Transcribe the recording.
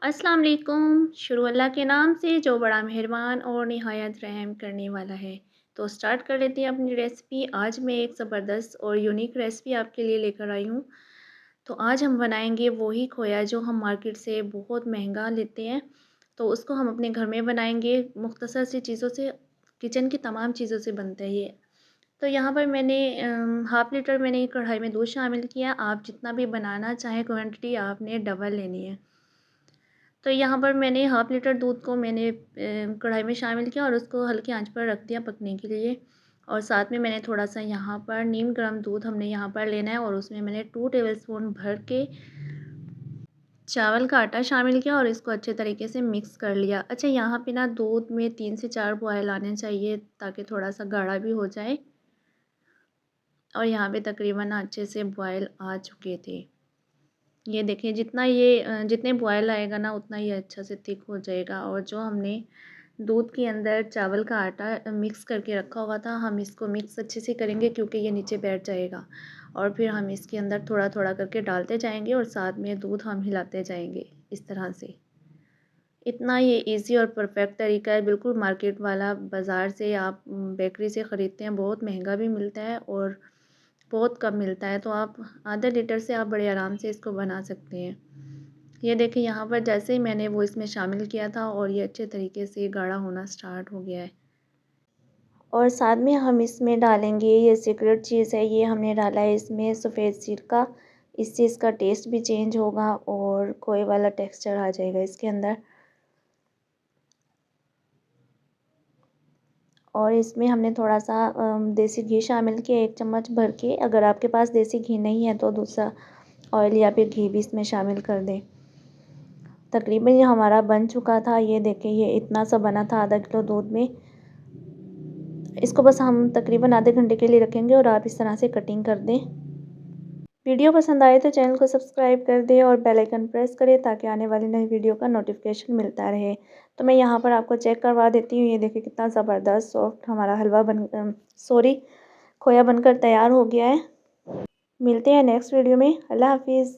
अस्सलाम वालेकुम। शुरू अल्लाह के नाम से जो बड़ा मेहरबान और निहायत रहम करने वाला है। तो स्टार्ट कर लेते हैं अपनी रेसिपी। आज मैं एक ज़बरदस्त और यूनिक रेसिपी आपके लिए लेकर आई हूँ। तो आज हम बनाएंगे वही खोया जो हम मार्केट से बहुत महंगा लेते हैं। तो उसको हम अपने घर में बनाएंगे मुख्तसर सी चीज़ों से। किचन की तमाम चीज़ों से बनता है ये। तो यहाँ पर मैंने हाफ़ लीटर मैंने कढ़ाई में दूध शामिल किया। आप जितना भी बनाना चाहें क्वांटिटी आपने डबल लेनी है। तो यहाँ पर मैंने हाफ़ लीटर दूध को मैंने कढ़ाई में शामिल किया और उसको हल्की आंच पर रख दिया पकने के लिए। और साथ में मैंने थोड़ा सा यहाँ पर नीम गर्म दूध हमने यहाँ पर लेना है और उसमें मैंने 2 टेबलस्पून भर के चावल का आटा शामिल किया और इसको अच्छे तरीके से मिक्स कर लिया। अच्छा, यहाँ पे ना दूध में 3 से 4 बॉयल आने चाहिए ताकि थोड़ा सा गाढ़ा भी हो जाए। और यहाँ पे तकरीबन अच्छे से बॉयल आ चुके थे। ये देखिए जितने बॉयल आएगा ना उतना ही अच्छा से थिक हो जाएगा। और जो हमने दूध के अंदर चावल का आटा मिक्स करके रखा हुआ था, हम इसको मिक्स अच्छे से करेंगे क्योंकि ये नीचे बैठ जाएगा। और फिर हम इसके अंदर थोड़ा थोड़ा करके डालते जाएंगे और साथ में दूध हम हिलाते जाएंगे इस तरह से। इतना ये इजी और परफेक्ट तरीका है, बिल्कुल मार्केट वाला। बाज़ार से आप बेकरी से ख़रीदते हैं, बहुत महंगा भी मिलता है और बहुत कम मिलता है। तो आप आधा लीटर से आप बड़े आराम से इसको बना सकते हैं। ये देखिए यहाँ पर जैसे ही मैंने वो इसमें शामिल किया था और ये अच्छे तरीके से गाढ़ा होना स्टार्ट हो गया है। और साथ में हम इसमें डालेंगे, ये सीक्रेट चीज़ है, ये हमने डाला है इसमें सफ़ेद सिरका। इससे इसका टेस्ट भी चेंज होगा और खोए वाला टेक्सचर आ जाएगा इसके अंदर। और इसमें हमने थोड़ा सा देसी घी शामिल किया, 1 चम्मच भर के। अगर आपके पास देसी घी नहीं है तो दूसरा ऑयल या फिर घी भी इसमें शामिल कर दें। तकरीबन ये हमारा बन चुका था। ये देखें, ये इतना सा बना था आधा किलो दूध में। इसको बस हम तकरीबन आधे घंटे के लिए रखेंगे और आप इस तरह से कटिंग कर दें। वीडियो पसंद आए तो चैनल को सब्सक्राइब कर दें और बेल आइकन प्रेस करें ताकि आने वाली नई वीडियो का नोटिफिकेशन मिलता रहे। तो मैं यहाँ पर आपको चेक करवा देती हूँ। ये देखिए कितना ज़बरदस्त सॉफ्ट हमारा हलवा खोया बनकर तैयार हो गया है। मिलते हैं नेक्स्ट वीडियो में। अल्लाह हाफिज़।